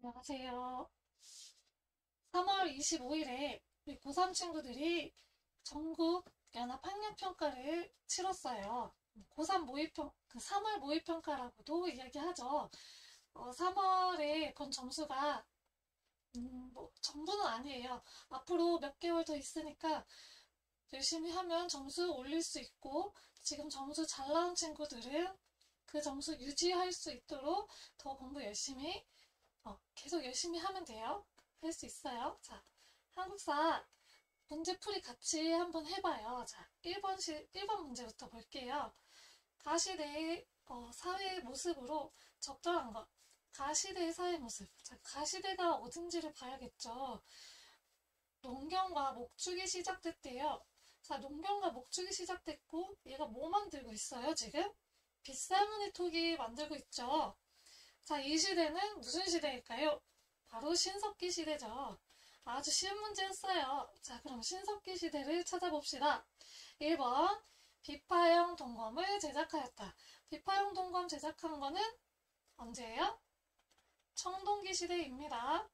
안녕하세요. 3월 25일에 우리 고3 친구들이 전국 연합 학력평가를 치렀어요. 고3 모의평, 3월 모의평가라고도 이야기하죠. 3월에 본 점수가, 뭐, 전부는 아니에요. 앞으로 몇 개월 더 있으니까 열심히 하면 점수 올릴 수 있고, 지금 점수 잘 나온 친구들은 그 점수 유지할 수 있도록 더 공부 열심히 계속 열심히 하면 돼요. 할 수 있어요. 자, 한국사 문제풀이 같이 한번 해봐요. 자, 1번 문제부터 볼게요. 가시대의 사회 모습으로 적절한 것. 가시대의 사회 모습. 자, 가시대가 어딘지를 봐야겠죠. 농경과 목축이 시작됐대요. 자, 농경과 목축이 시작됐고, 얘가 뭐 만들고 있어요, 지금? 빗살무늬 토기 만들고 있죠. 자, 이 시대는 무슨 시대일까요? 바로 신석기 시대죠. 아주 쉬운 문제였어요. 자, 그럼 신석기 시대를 찾아봅시다. 1번, 비파형 동검을 제작하였다. 비파형 동검 제작한 거는 언제예요? 청동기 시대입니다.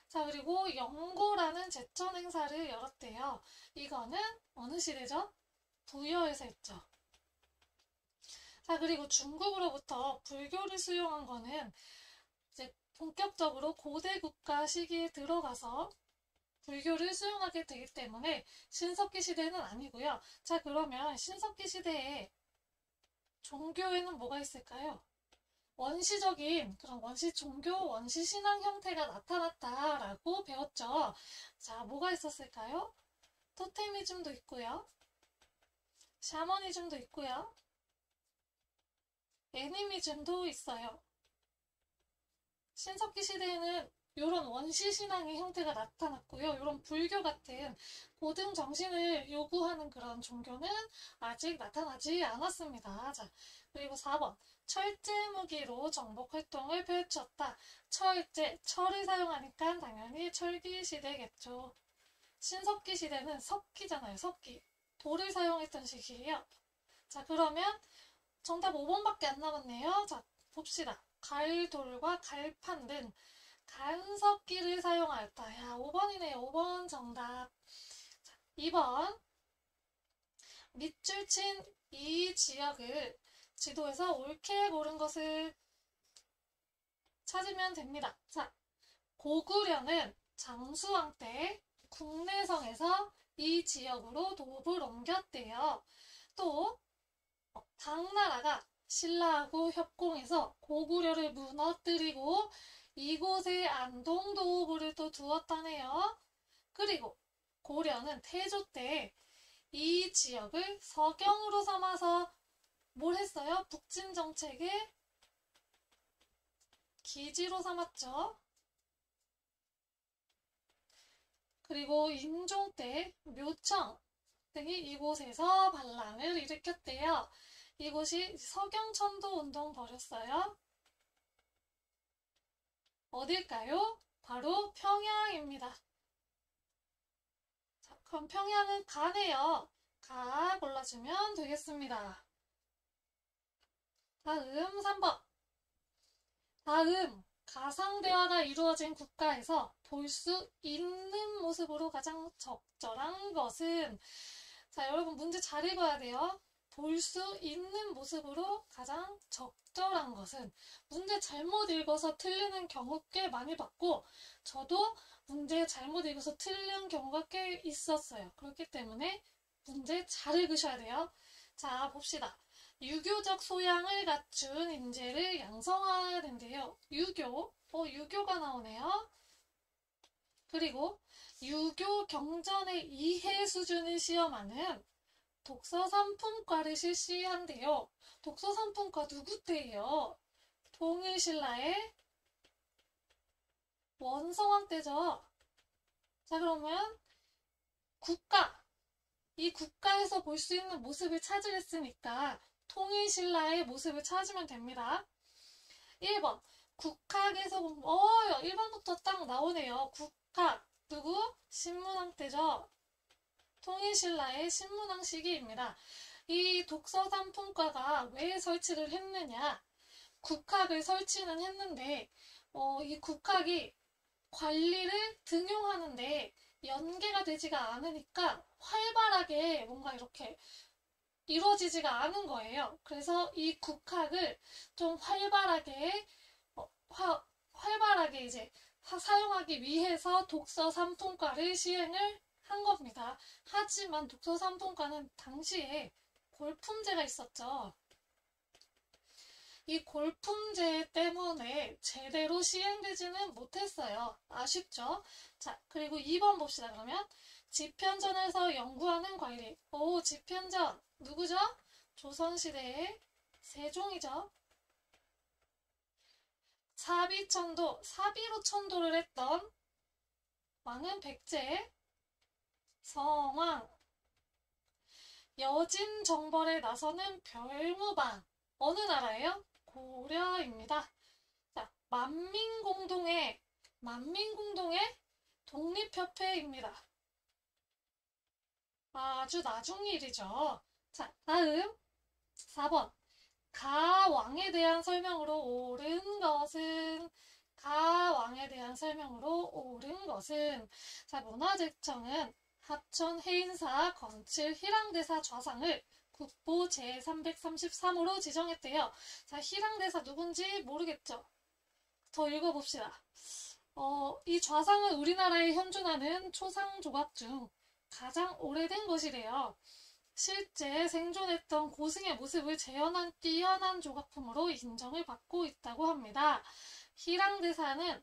자, 그리고 영고라는 제천 행사를 열었대요. 이거는 어느 시대죠? 부여에서 했죠. 자, 그리고 중국으로부터 불교를 수용한 거는 이제 본격적으로 고대 국가 시기에 들어가서 불교를 수용하게 되기 때문에 신석기 시대는 아니고요. 자, 그러면 신석기 시대에 종교에는 뭐가 있을까요? 원시적인 그런 원시 종교, 원시 신앙 형태가 나타났다라고 배웠죠. 자, 뭐가 있었을까요? 토테미즘도 있고요. 샤머니즘도 있고요. 애니미즘도 있어요. 신석기 시대에는 이런 원시 신앙의 형태가 나타났고요. 이런 불교 같은 고등 정신을 요구하는 그런 종교는 아직 나타나지 않았습니다. 자, 그리고 4번. 철제 무기로 정복 활동을 펼쳤다. 철제, 철을 사용하니까 당연히 철기 시대겠죠. 신석기 시대는 석기잖아요. 석기. 돌을 사용했던 시기예요. 자, 그러면 정답 5번밖에 안 남았네요. 자, 봅시다. 갈돌과 갈판 등 간섭기를 사용하였다. 야, 5번이네요. 5번 정답. 자, 2번. 밑줄 친 이 지역을 지도에서 옳게 고른 것을 찾으면 됩니다. 자, 고구려는 장수왕 때 국내성에서 이 지역으로 도읍을 옮겼대요. 또 당나라가 신라하고 협공해서 고구려를 무너뜨리고 이곳에 안동도읍을 또 두었다네요. 그리고 고려는 태조 때 이 지역을 서경으로 삼아서 뭘 했어요? 북진 정책의 기지로 삼았죠. 그리고 인종 때 묘청 등이 이곳에서 반란을 일으켰대요. 이곳이 서경천도 운동 벌였어요. 어딜까요? 바로 평양입니다. 자, 그럼 평양은 가네요. 가 골라주면 되겠습니다. 다음 3번. 다음 가상대화가 이루어진 국가에서 볼 수 있는 모습으로 가장 적절한 것은 자, 여러분 문제 잘 읽어야 돼요. 볼 수 있는 모습으로 가장 적절한 것은 문제 잘못 읽어서 틀리는 경우 꽤 많이 봤고 저도 문제 잘못 읽어서 틀린 경우가 꽤 있었어요. 그렇기 때문에 문제 잘 읽으셔야 돼요. 자, 봅시다. 유교적 소양을 갖춘 인재를 양성해야 된대요. 유교가 나오네요. 그리고 유교 경전의 이해 수준을 시험하는 독서 상품과를 실시한대요. 독서 상품과 누구 때예요? 동일신라의 원성왕 때죠. 자, 그러면 이 국가에서 볼 수 있는 모습을 찾으랬으니까 통일신라의 모습을 찾으면 됩니다. 1번 국학에서 1번부터 딱 나오네요. 국학 누구? 신문왕 때죠. 통일신라의 신문왕 시기입니다. 이 독서 상품과가 왜 설치를 했느냐? 국학을 설치는 했는데 이 국학이 관리를 등용하는데 연계가 되지가 않으니까 활발하게 뭔가 이렇게 이루어지지가 않은 거예요. 그래서 이 국학을 좀 활발하게 이제 사용하기 위해서 독서 3통과를 시행을 한 겁니다. 하지만 독서 3통과는 당시에 골품제가 있었죠. 이 골품제 때문에 제대로 시행되지는 못했어요. 아쉽죠? 자, 그리고 2번 봅시다. 그러면 집현전에서 연구하는 관리. 집현전 누구죠? 조선시대의 세종이죠. 사비로 천도를 했던 왕은 백제, 성왕, 여진 정벌에 나서는 별무방. 어느 나라예요? 고려입니다. 자, 만민공동의 독립협회입니다. 아주 나중 일이죠. 자, 다음 4번. 가왕에 대한 설명으로 옳은 것은 자, 문화재청은 합천 해인사 건칠 희랑대사 좌상을 국보 제333호로 지정했대요. 자, 희랑대사 누군지 모르겠죠? 더 읽어봅시다. 이 좌상은 우리나라에 현존하는 초상 조각 중 가장 오래된 것이래요. 실제 생존했던 고승의 모습을 재현한 뛰어난 조각품으로 인정을 받고 있다고 합니다. 희랑대사는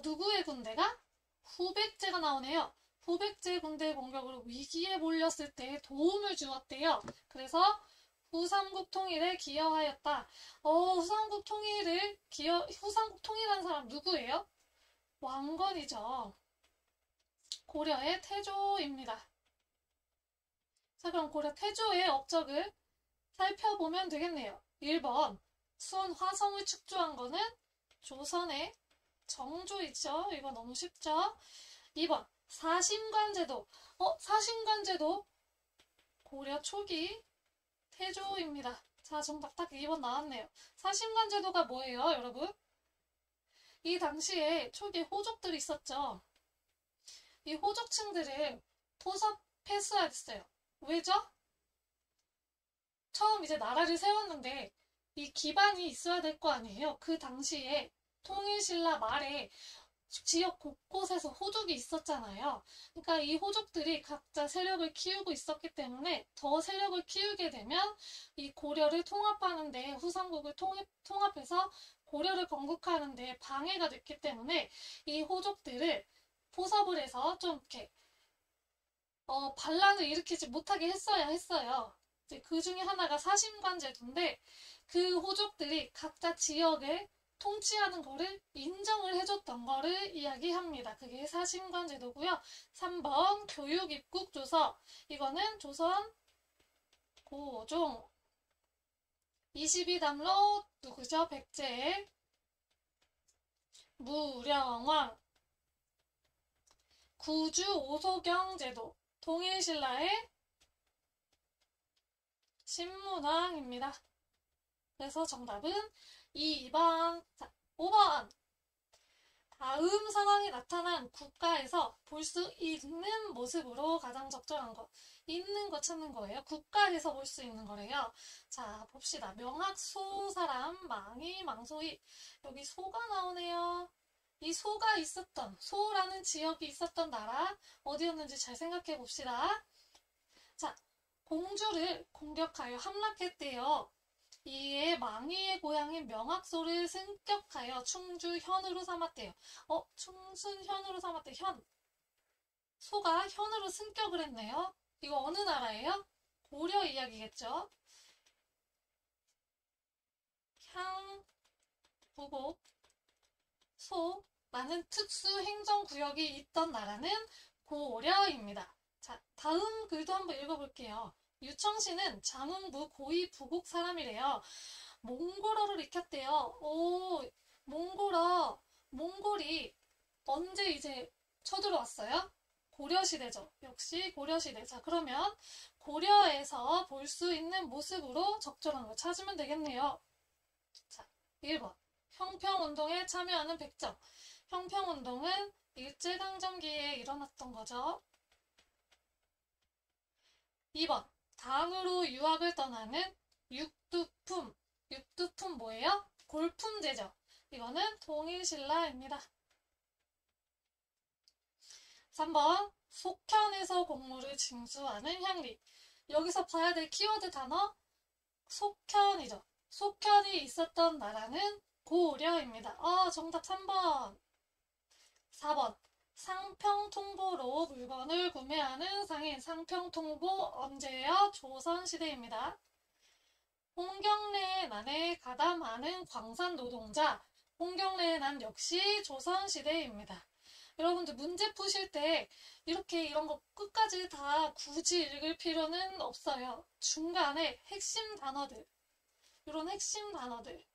누구의 군대가? 후백제가 나오네요. 후백제 군대 공격으로 위기에 몰렸을 때 도움을 주었대요. 그래서 후삼국 통일에 기여하였다. 후삼국 통일한 사람 누구예요? 왕건이죠. 고려의 태조입니다. 자, 그럼 고려 태조의 업적을 살펴보면 되겠네요. 1번, 수원 화성을 축조한 거는 조선의 정조이죠. 이거 너무 쉽죠? 2번, 사심관제도. 사심관제도 고려 초기 태조입니다. 자, 정답 딱 2번 나왔네요. 사심관제도가 뭐예요, 여러분? 이 당시에 초기 호족들이 있었죠. 이 호족층들을 포섭했어야 됐어요. 왜죠? 처음 이제 나라를 세웠는데 이 기반이 있어야 될 거 아니에요. 그 당시에 통일신라 말에 지역 곳곳에서 호족이 있었잖아요. 그러니까 이 호족들이 각자 세력을 키우고 있었기 때문에 더 세력을 키우게 되면 이 고려를 통합하는데 후삼국을 통합해서 고려를 건국하는데 방해가 됐기 때문에 이 호족들을 포섭을 해서 좀 이렇게 반란을 일으키지 못하게 했어야 했어요. 그 중에 하나가 사심관제도인데 그 호족들이 각자 지역을 통치하는 거를 인정을 해줬던 거를 이야기합니다. 그게 사심관제도고요. 3번 교육 입국 조서. 이거는 조선 고종 22담로 누구죠? 백제 무령왕 구주 오소경 제도 통일신라의 신문왕입니다. 그래서 정답은 2번. 자, 5번. 다음 상황이 나타난 국가에서 볼 수 있는 모습으로 가장 적절한 것. 있는 거 찾는 거예요. 국가에서 볼 수 있는 거래요. 자, 봅시다. 명학소 사람, 망이, 망소이. 여기 소가 나오네요. 이 소가 있었던, 소라는 지역이 있었던 나라 어디였는지 잘 생각해 봅시다. 자, 공주를 공격하여 함락했대요. 이에 망이의 고향인 명학소를 승격하여 충주현으로 삼았대요. 충순현으로 삼았대. 현. 소가 현으로 승격을 했네요. 이거 어느 나라예요? 고려 이야기겠죠. 향, 부복, 소라는 특수 행정구역이 있던 나라는 고려입니다. 자, 다음 글도 한번 읽어볼게요. 유청씨는 장흥부 고위 부국 사람이래요. 몽골어를 익혔대요. 몽골이 언제 이제 쳐들어왔어요? 고려시대죠. 역시 고려시대. 자, 그러면 고려에서 볼 수 있는 모습으로 적절한 거 찾으면 되겠네요. 자, 1번. 형평운동에 참여하는 100점. 형평운동은 일제강점기에 일어났던 거죠. 2번. 당으로 유학을 떠나는 육두품. 육두품 뭐예요? 골품제죠. 이거는 통일신라입니다. 3번. 속현에서 공무를 징수하는 향리. 여기서 봐야 될 키워드 단어 속현이죠. 속현이 있었던 나라는 고려입니다. 정답 3번. 4번. 상평통보로 물건을 구매하는 상인. 상평통보 언제예요? 조선시대입니다. 홍경래의 난에 가담하는 광산 노동자. 홍경래의 난 역시 조선시대입니다. 여러분들 문제 푸실 때 이렇게 이런 거 끝까지 다 굳이 읽을 필요는 없어요. 중간에 핵심 단어들, 이런 핵심 단어들만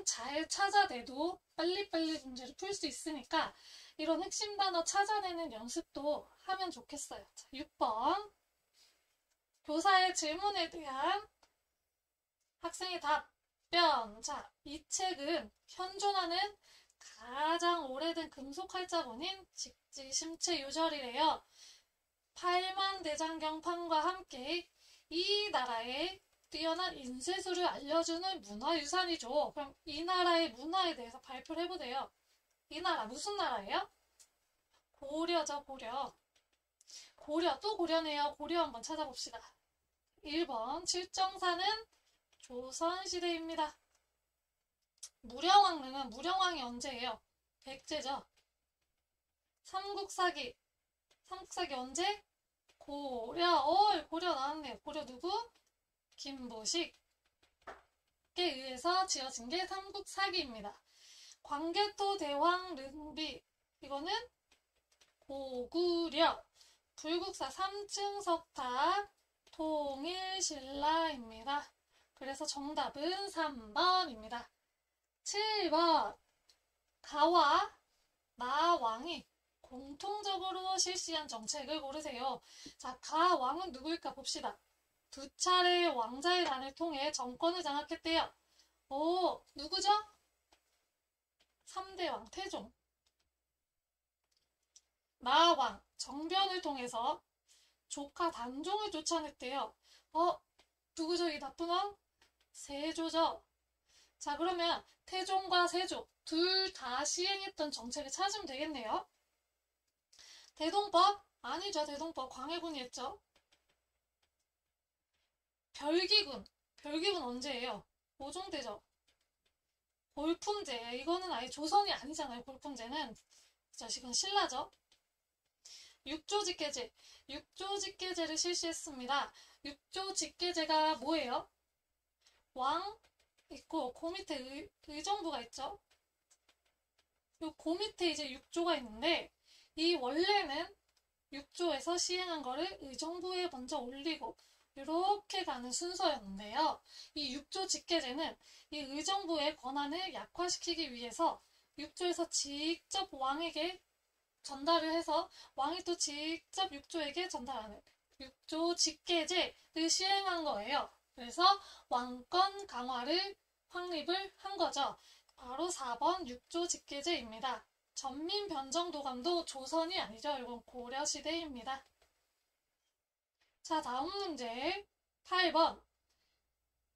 잘 찾아내도 빨리빨리 문제를 풀 수 있으니까 이런 핵심 단어 찾아내는 연습도 하면 좋겠어요. 자, 6번. 교사의 질문에 대한 학생의 답변. 자, 이 책은 현존하는 가장 오래된 금속활자본인 직지심체유절이래요. 팔만대장경판과 함께 이 나라의 뛰어난 인쇄술을 알려주는 문화유산이죠. 그럼 이 나라의 문화에 대해서 발표를 해보세요. 이 나라 무슨 나라예요? 고려죠, 고려. 고려, 또 고려네요. 고려 한번 찾아봅시다. 1번, 칠정사는 조선시대입니다. 무령왕릉은 무령왕이 언제예요? 백제죠. 삼국사기. 삼국사기 언제? 고려. 고려 나왔네요. 고려 누구? 김보식에 의해서 지어진 게 삼국사기입니다. 광개토 대왕 릉비. 이거는 고구려. 불국사 3층 석탑 통일신라입니다. 그래서 정답은 3번입니다. 7번. 가와 나왕이 공통적으로 실시한 정책을 고르세요. 자, 가왕은 누구일까 봅시다. 두 차례의 왕자의 난을 통해 정권을 장악했대요. 누구죠? 3대 왕 태종. 나왕 정변을 통해서 조카 단종을 쫓아냈대요. 누구죠? 이 나쁜 왕? 세조죠. 자, 그러면 태종과 세조 둘 다 시행했던 정책을 찾으면 되겠네요. 대동법? 아니죠. 대동법 광해군이 했죠. 별기군. 별기군 언제예요? 고종대죠. 골품제. 이거는 아예 조선이 아니잖아요. 골품제는. 이건 신라죠. 육조직계제. 육조직계제를 실시했습니다. 육조직계제가 뭐예요? 왕 있고 그 밑에 의정부가 있죠. 그 밑에 이제 육조가 있는데 이 원래는 육조에서 시행한 거를 의정부에 먼저 올리고 이렇게 가는 순서였는데요. 이 육조 직계제는 이 의정부의 권한을 약화시키기 위해서 육조에서 직접 왕에게 전달을 해서 왕이 또 직접 육조에게 전달하는 육조 직계제를 시행한 거예요. 그래서 왕권 강화를 확립을 한 거죠. 바로 4번 육조 직계제입니다. 전민 변정도감도 조선이 아니죠. 이건 고려시대입니다. 자, 다음 문제 8번.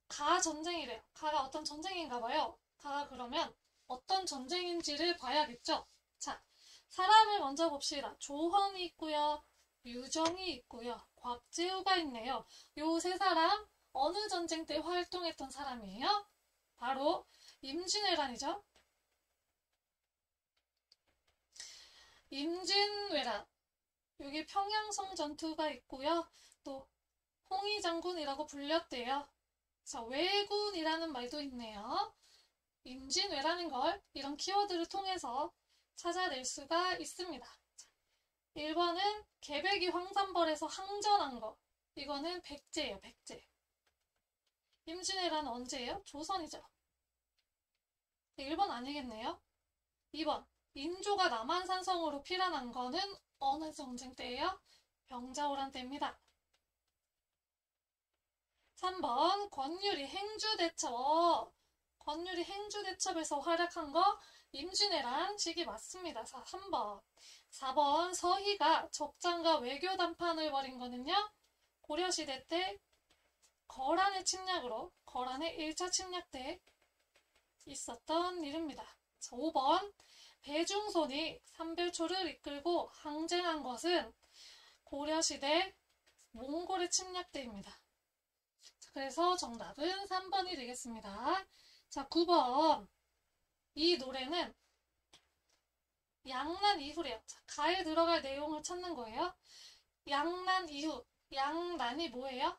가 전쟁이래요. 가가 어떤 전쟁인가 봐요. 가가 그러면 어떤 전쟁인지를 봐야겠죠. 자, 사람을 먼저 봅시다. 조헌이 있고요. 유정이 있고요. 곽재우가 있네요. 요 세 사람 어느 전쟁 때 활동했던 사람이에요? 바로 임진왜란이죠. 임진왜란. 여기 평양성 전투가 있고요. 또 홍의장군이라고 불렸대요. 자, 왜군이라는 말도 있네요. 임진왜란인 걸 이런 키워드를 통해서 찾아낼 수가 있습니다. 자, 1번은 개백이 황산벌에서 항전한 거. 이거는 백제예요. 백제. 임진왜란 언제예요? 조선이죠. 1번 아니겠네요. 2번. 인조가 남한산성으로 피난한 거는 어느 전쟁 때예요? 병자호란 때입니다. 3번. 권율이 행주대첩. 권율이 행주대첩에서 활약한 거 임진왜란 시기 맞습니다. 자, 3번. 4번 서희가 적장과 외교 담판을 벌인 거는요. 고려시대 때 거란의 침략으로 거란의 1차 침략 때 있었던 일입니다. 자, 5번 배중손이 삼별초를 이끌고 항쟁한 것은 고려시대 몽골의 침략 때입니다. 자, 그래서 정답은 3번이 되겠습니다. 자, 9번 이 노래는 양난 이후래요. 자, 가에 들어갈 내용을 찾는 거예요. 양난 이후. 양난이 뭐예요?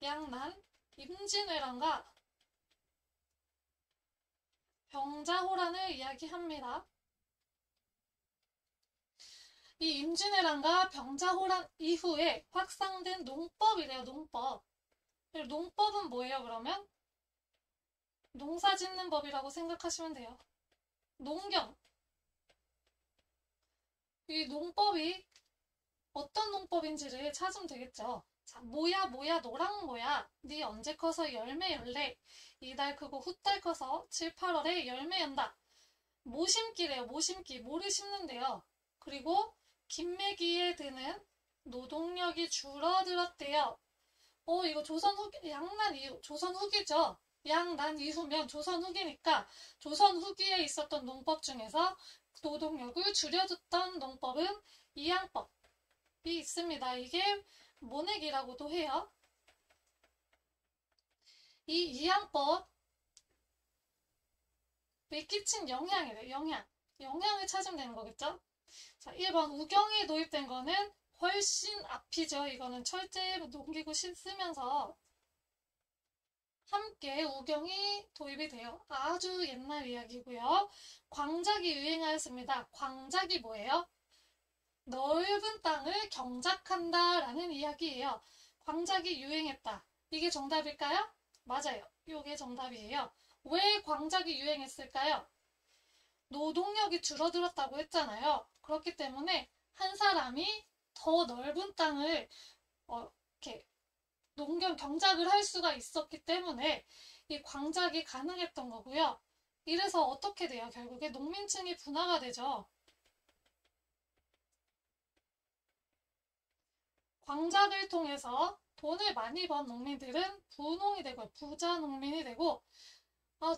양난 임진왜란과 병자호란을 이야기합니다. 이 임진왜란과 병자호란 이후에 확산된 농법이래요. 농법. 농법은 뭐예요, 그러면? 농사 짓는 법이라고 생각하시면 돼요. 농경. 이 농법이 어떤 농법인지를 찾으면 되겠죠. 자, 뭐야 노랑 뭐야 네 언제 커서 열매 열래 이달 크고 후달 커서 7, 8월에 열매 연다. 모심기래요. 모심기. 뭐를 심는데요. 그리고 김매기에 드는 노동력이 줄어들었대요. 이거 조선 후기, 양난 이후, 조선 후기죠. 양난 이후면 조선 후기니까 조선 후기에 있었던 농법 중에서 노동력을 줄여줬던 농법은 이양법이 있습니다. 이게 모내기라고도 해요. 이 이양법이 끼친 영향이래요. 영향을 찾으면 되는 거겠죠? 자, 1번 우경이 도입된 거는 훨씬 앞이죠. 이거는 철제 농기구 쓰면서 함께 우경이 도입이 돼요. 아주 옛날 이야기고요. 광작이 유행하였습니다. 광작이 뭐예요? 넓은 땅을 경작한다 라는 이야기예요. 광작이 유행했다. 이게 정답일까요? 맞아요. 이게 정답이에요. 왜 광작이 유행했을까요? 노동력이 줄어들었다고 했잖아요. 그렇기 때문에 한 사람이 더 넓은 땅을 이렇게 경작을 할 수가 있었기 때문에 이 광작이 가능했던 거고요. 이래서 어떻게 돼요? 결국에 농민층이 분화가 되죠. 광작을 통해서 돈을 많이 번 농민들은 부농이 되고 부자 농민이 되고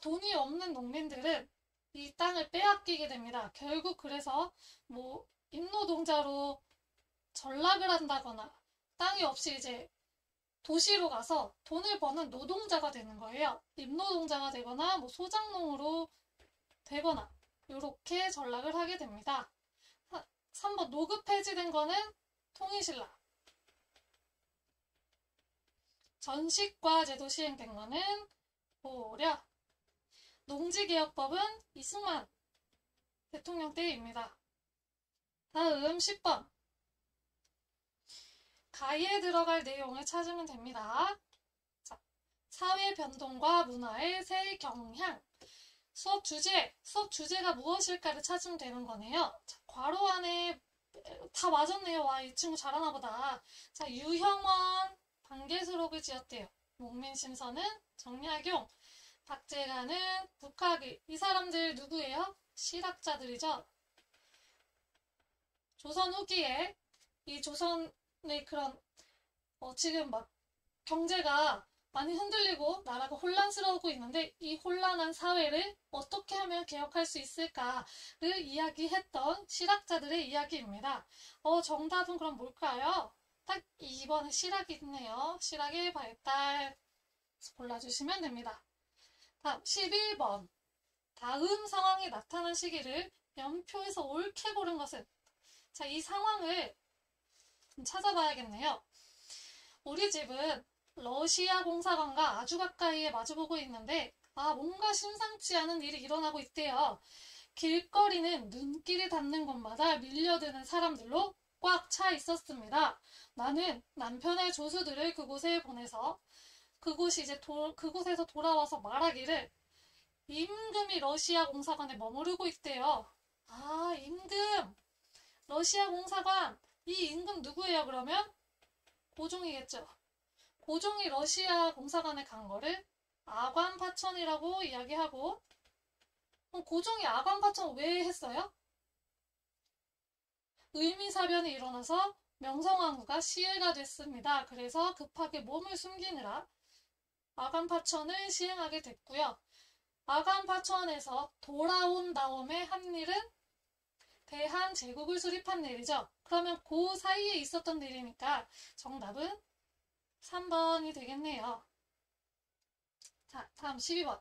돈이 없는 농민들은 이 땅을 빼앗기게 됩니다. 결국 그래서 뭐 임노동자로 전락을 한다거나 땅이 없이 이제 도시로 가서 돈을 버는 노동자가 되는 거예요. 임노동자가 되거나 뭐 소작농으로 되거나 이렇게 전락을 하게 됩니다. 3번 노급 폐지된 거는 통일신라. 전시과 제도 시행된 거는 고려. 농지개혁법은 이승만 대통령 때입니다. 다음 10번. 가에 들어갈 내용을 찾으면 됩니다. 자, 사회 변동과 문화의 새 경향. 수업 주제가 무엇일까를 찾으면 되는 거네요. 자, 괄호 안에 다 맞았네요. 와, 이 친구 잘하나 보다. 자, 유형원 반개수록을 지었대요. 목민심서는 정약용, 박재가는 북학의. 이 사람들 누구예요? 실학자들이죠. 조선 후기에 이 조선의 그런 지금 막 경제가 많이 흔들리고 나라가 혼란스러우고 있는데 이 혼란한 사회를 어떻게 하면 개혁할 수 있을까를 이야기했던 실학자들의 이야기입니다. 정답은 그럼 뭘까요? 딱 2번에 실학이 있네요. 실학의 발달 골라주시면 됩니다. 다음 11번. 다음 상황이 나타난 시기를 연표에서 옳게 고른 것은? 자, 이 상황을 좀 찾아봐야겠네요. 우리 집은 러시아 공사관과 아주 가까이에 마주보고 있는데 뭔가 심상치 않은 일이 일어나고 있대요. 길거리는 눈길이 닿는 곳마다 밀려드는 사람들로 꽉 차 있었습니다. 나는 남편의 조수들을 그곳에 보내서 그곳에서 돌아와서 말하기를 임금이 러시아 공사관에 머무르고 있대요. 임금! 러시아 공사관! 이 임금 누구예요, 그러면? 고종이겠죠. 고종이 러시아 공사관에 간 거를 아관파천이라고 이야기하고, 그럼 고종이 아관파천 왜 했어요? 의미사변이 일어나서 명성황후가 시해가 됐습니다. 그래서 급하게 몸을 숨기느라 아관파천을 시행하게 됐고요. 아관파천에서 돌아온 다음에 한 일은 대한제국을 수립한 일이죠. 그러면 그 사이에 있었던 일이니까 정답은 3번이 되겠네요. 자, 다음 12번.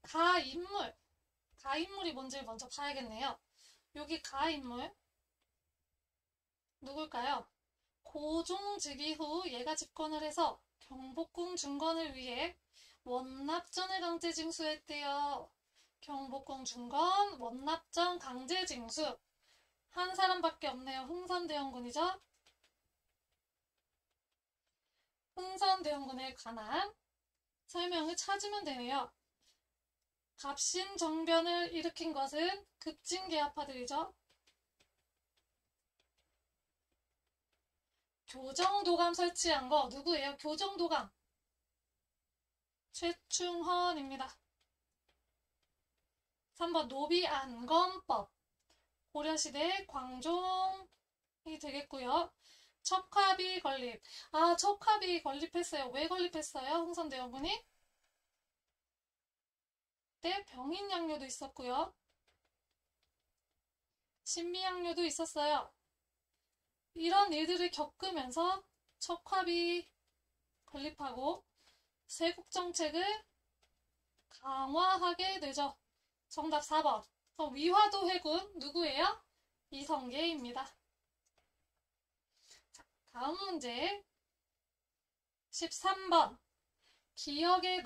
가인물. 가인물이 뭔지 먼저 봐야겠네요. 여기 가인물 누굴까요? 고종즉위 후 얘가 집권을 해서 경복궁 중건을 위해 원납전을 강제 징수했대요. 경복궁 중건, 원납전 강제 징수. 한 사람밖에 없네요. 흥선대원군이죠. 흥선대원군에 관한 설명을 찾으면 되네요. 갑신정변을 일으킨 것은 급진계합파들이죠. 교정도감 설치한 거 누구예요? 교정도감. 최충헌입니다. 3번 노비안검법. 고려시대 광종이 되겠고요. 척화비 건립. 아, 척화비 건립했어요. 왜 건립했어요? 흥선대원군이? 때 병인양료도 있었고요. 신미양료도 있었어요. 이런 일들을 겪으면서 척화비 건립하고 세국정책을 강화하게 되죠. 정답 4번. 위화도 해군 누구예요? 이성계입니다. 자, 다음 문제 13번. 기억에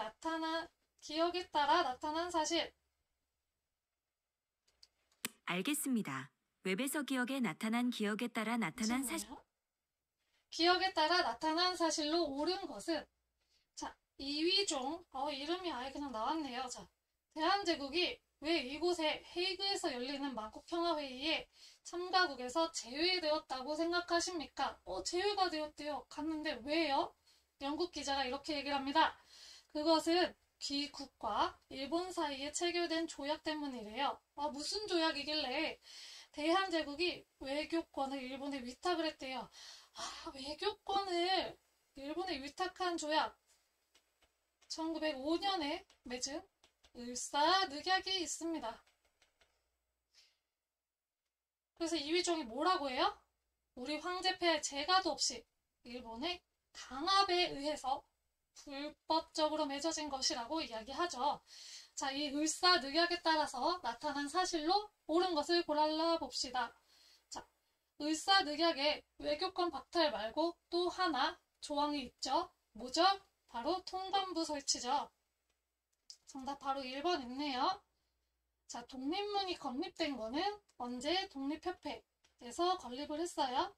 따라 나타난 사실. 알겠습니다. 웹에서 기억에 따라 나타난 사실. 기억에 따라 나타난 사실로 옳은 것은, 자, 이휘종, 이름이 아예 그냥 나왔네요. 자, 대한제국이 왜 이곳에 헤이그에서 열리는 만국평화회의에 참가국에서 제외되었다고 생각하십니까? 제외가 되었대요. 갔는데 왜요? 영국 기자가 이렇게 얘기를 합니다. 그것은 귀국과 일본 사이에 체결된 조약 때문이래요. 무슨 조약이길래 대한제국이 외교권을 일본에 위탁을 했대요. 외교권을 일본에 위탁한 조약. 1905년에 맺은 을사늑약이 있습니다. 그래서 이휘종이 뭐라고 해요? 우리 황제폐하 재가도 없이 일본의 강압에 의해서 불법적으로 맺어진 것이라고 이야기하죠. 자, 이 을사늑약에 따라서 나타난 사실로 옳은 것을 골라봅시다. 자, 을사늑약에 외교권 박탈 말고 또 하나 조항이 있죠. 뭐죠? 바로 통관부 설치죠. 정답 바로 1번 있네요. 자, 독립문이 건립된 거는 언제? 독립협회에서 건립을 했어요.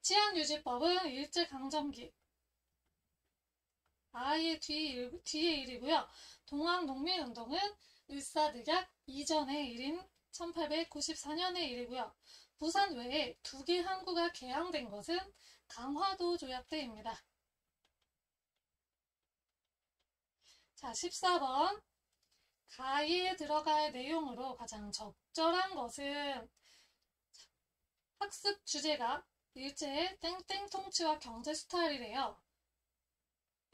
치안유지법은 일제강점기. 아예 뒤의 일이고요. 동학농민운동은 을사늑약 이전의 일인 1894년의 일이고요. 부산 외에 2개 항구가 개항된 것은 강화도 조약 때입니다. 자, 14번. 가에 들어갈 내용으로 가장 적절한 것은 학습 주제가 일제의 땡땡 통치와 경제 수탈이래요.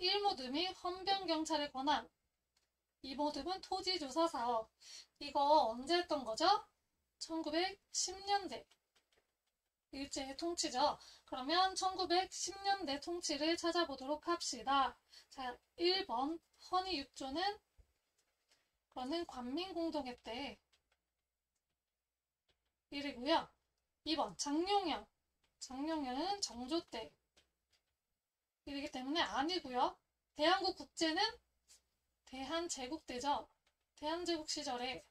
1모듬이 헌병경찰의 권한, 2모듬은 토지조사 사업. 이거 언제 했던 거죠? 1910년대. 일제의 통치죠. 그러면 1910년대 통치를 찾아보도록 합시다. 자, 1번 헌의육조는 그거는 관민공동회 때 일이고요. 2번 장룡영은 정조 때 일이기 때문에 아니고요. 대한국 국제는 대한제국 때죠. 대한제국 시절에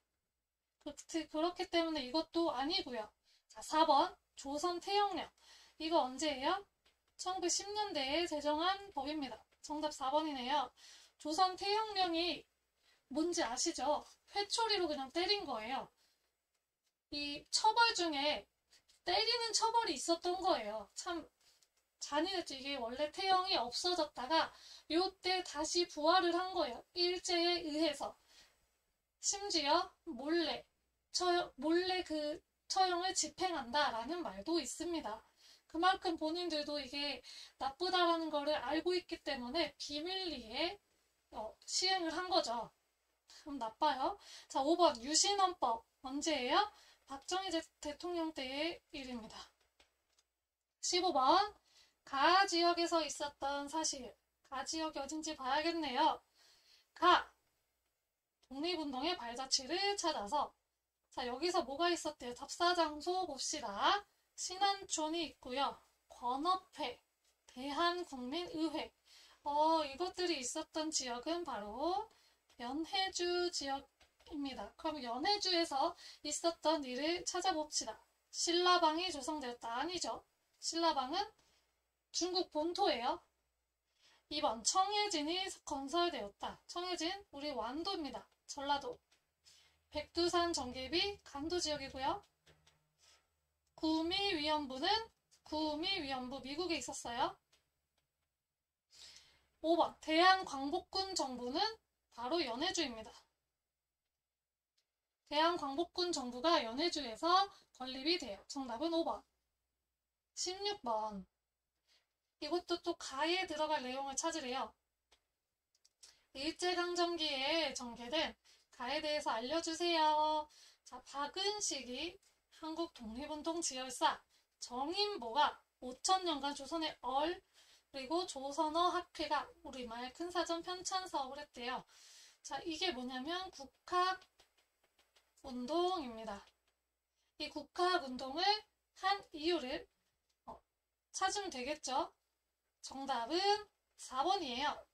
그렇기 때문에 이것도 아니고요. 자, 4번 조선 태영령. 이거 언제예요? 1910년대에 제정한 법입니다. 정답 4번이네요. 조선 태영령이 뭔지 아시죠? 회초리로 그냥 때린 거예요. 이 처벌 중에 때리는 처벌이 있었던 거예요. 참 잔인했죠. 이게 원래 태형이 없어졌다가 요때 다시 부활을 한 거예요. 일제에 의해서. 심지어 몰래 그 처형을 집행한다라는 말도 있습니다. 그만큼 본인들도 이게 나쁘다라는 거를 알고 있기 때문에 비밀리에 시행을 한 거죠. 그럼 나빠요. 자, 5번 유신헌법 언제예요? 박정희 대통령 때의 일입니다. 15번 가 지역에서 있었던 사실. 가 지역이 어딘지 봐야겠네요. 가 독립운동의 발자취를 찾아서. 자, 여기서 뭐가 있었대요? 답사장소 봅시다. 신안촌이 있고요. 권업회, 대한국민의회. 이것들이 있었던 지역은 바로 연해주 지역입니다. 그럼 연해주에서 있었던 일을 찾아봅시다. 신라방이 조성되었다. 아니죠. 신라방은 중국 본토예요. 2번 청해진이 건설되었다. 청해진 우리 완도입니다. 전라도. 백두산 전개비 간도 지역이고요. 구미위원부 미국에 있었어요. 5번 대한광복군 정부는 바로 연해주입니다. 대한광복군 정부가 연해주에서 건립이 돼요. 정답은 5번. 16번 이것도 또 가에 들어갈 내용을 찾으래요. 일제강점기에 전개된 가에 대해서 알려주세요. 자, 박은식이 한국 독립운동 지열사, 정인보가 5천년간 조선의 그리고 조선어 학회가 우리말 큰사전 편찬 사업을 했대요. 자, 이게 뭐냐면 국학운동입니다. 이 국학운동을 한 이유를 찾으면 되겠죠? 정답은 4번이에요.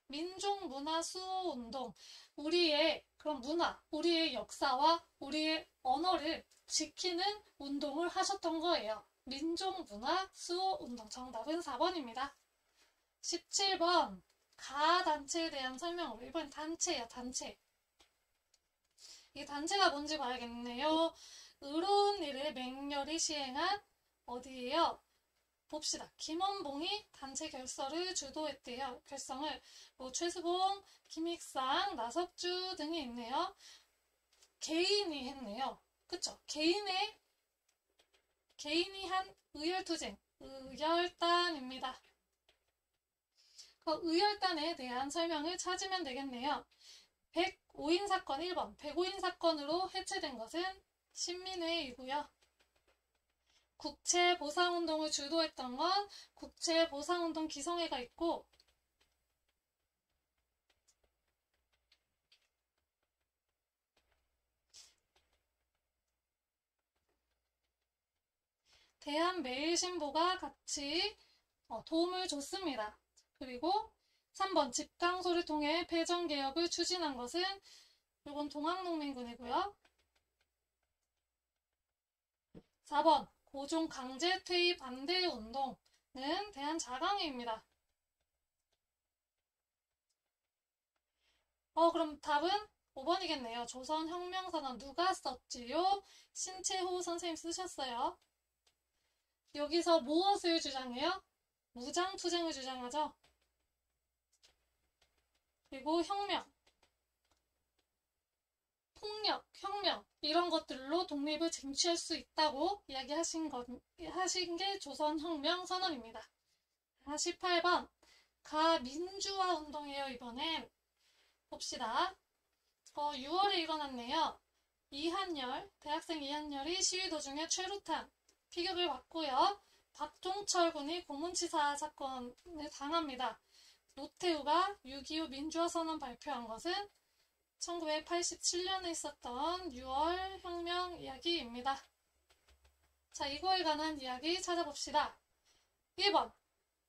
민족문화수호운동. 우리의 그런 문화, 우리의 역사와 우리의 언어를 지키는 운동을 하셨던 거예요. 민족문화수호운동. 정답은 4번입니다. 17번 가단체에 대한 설명으로. 이번 단체예요. 단체. 이 단체가 뭔지 봐야겠네요. 의로운 일을 맹렬히 시행한 어디예요? 봅시다. 김원봉이 단체 결성을 주도했대요. 결성을 최수봉, 김익상, 나석주 등이 있네요. 개인이 했네요. 그쵸? 개인이 한 의열투쟁, 의열단입니다. 그 의열단에 대한 설명을 찾으면 되겠네요. 105인 사건 1번. 105인 사건으로 해체된 것은 신민회이고요. 국채보상운동을 주도했던 건 국채보상운동 기성회가 있고, 대한매일신보가 같이 도움을 줬습니다. 그리고 3번 집강소를 통해 패전개혁을 추진한 것은 이건 동학농민군이고요. 4번 고종 강제 퇴위 반대 운동은 대한자강회입니다. 그럼 답은 5번이겠네요. 조선혁명선언 누가 썼지요? 신채호 선생님 쓰셨어요. 여기서 무엇을 주장해요? 무장투쟁을 주장하죠. 그리고 혁명, 폭력, 혁명 이런 것들로 독립을 쟁취할 수 있다고 이야기하신 게 조선혁명선언입니다. 18번 가민주화 운동이에요. 이번엔 봅시다. 6월에 일어났네요. 대학생 이한열이 시위 도중에 최루탄 피격을 받고요. 박종철 군이 고문치사 사건을 당합니다. 노태우가 6.25 민주화선언 발표한 것은 1987년에 있었던 6월 혁명 이야기입니다. 자, 이거에 관한 이야기 찾아봅시다. 1번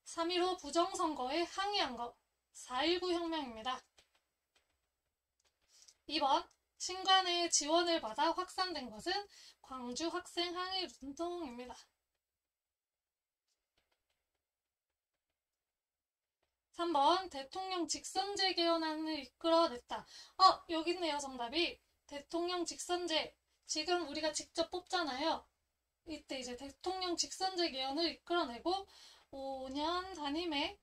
3.15 부정선거에 항의한 것 4.19 혁명입니다. 2번 신관의 지원을 받아 확산된 것은 광주 학생 항의 운동입니다. 3번 대통령 직선제 개헌안을 이끌어냈다. 여기 있네요. 정답이. 대통령 직선제. 지금 우리가 직접 뽑잖아요. 이때 이제 대통령 직선제 개헌을 이끌어내고 5년 단임의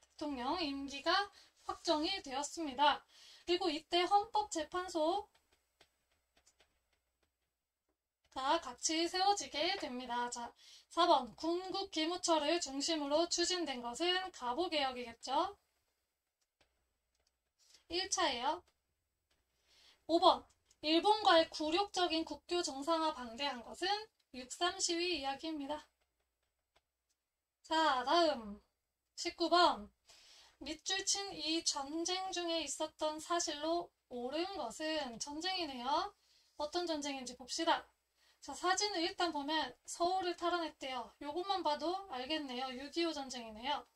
대통령 임기가 확정이 되었습니다. 그리고 이때 헌법재판소가 같이 세워지게 됩니다. 자, 4번 군국기무처를 중심으로 추진된 것은 가보개혁이겠죠. 1차예요. 5번 일본과의 굴욕적인 국교 정상화 방대한 것은 6.3 시위 이야기입니다. 자, 다음 19번 밑줄 친 이 전쟁 중에 있었던 사실로 옳은 것은 전쟁이네요. 어떤 전쟁인지 봅시다. 자, 사진을 일단 보면 서울을 탈환했대요. 요것만 봐도 알겠네요. 6.25 전쟁이네요.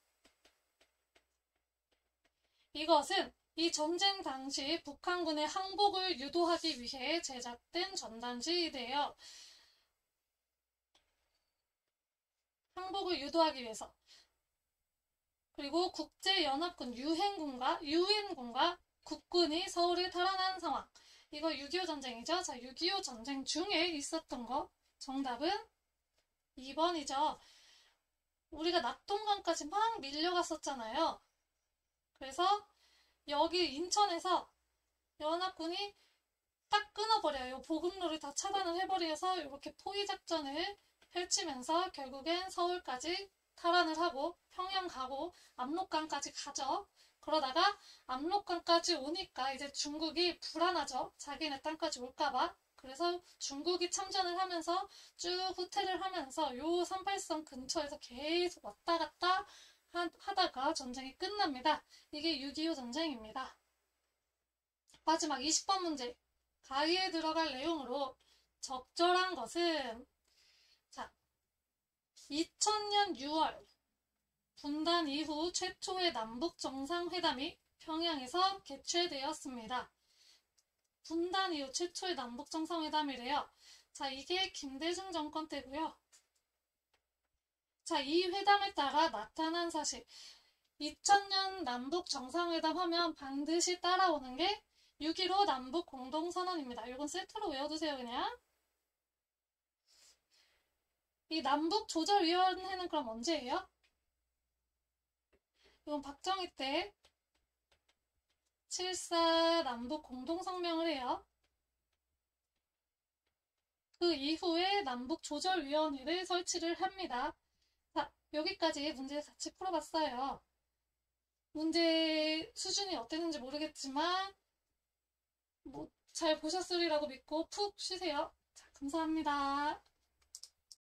이것은 이 전쟁 당시 북한군의 항복을 유도하기 위해 제작된 전단지이래요. 항복을 유도하기 위해서. 그리고 국제연합군 유엔군과 국군이 서울을 탈환한 상황. 이거 6.25 전쟁이죠. 자, 6.25 전쟁 중에 있었던 거. 정답은 2번이죠. 우리가 낙동강까지 막 밀려갔었잖아요. 그래서 여기 인천에서 연합군이 딱 끊어버려요. 보급로를 다 차단을 해버려서 이렇게 포위작전을 펼치면서 결국엔 서울까지 탈환을 하고 평양 가고 압록강까지 가죠. 그러다가 압록강까지 오니까 이제 중국이 불안하죠. 자기네 땅까지 올까봐. 그래서 중국이 참전을 하면서 쭉 후퇴를 하면서 요 38선 근처에서 계속 왔다 갔다 하다가 전쟁이 끝납니다. 이게 6.25 전쟁입니다. 마지막 20번 문제. 가위에 들어갈 내용으로 적절한 것은 2000년 6월 분단 이후 최초의 남북 정상회담이 평양에서 개최되었습니다. 분단 이후 최초의 남북 정상회담이래요. 자, 이게 김대중 정권 때고요. 자, 이 회담에 따라 나타난 사실. 2000년 남북 정상회담 하면 반드시 따라오는 게 6.15 남북 공동선언입니다. 이건 세트로 외워두세요, 그냥. 이 남북조절위원회는 그럼 언제예요? 이건 박정희 때 7.4 남북 공동성명을 해요. 그 이후에 남북조절위원회를 설치를 합니다. 자, 여기까지 문제 같이 풀어봤어요. 문제 수준이 어땠는지 모르겠지만 잘 보셨으리라고 믿고 푹 쉬세요. 자, 감사합니다.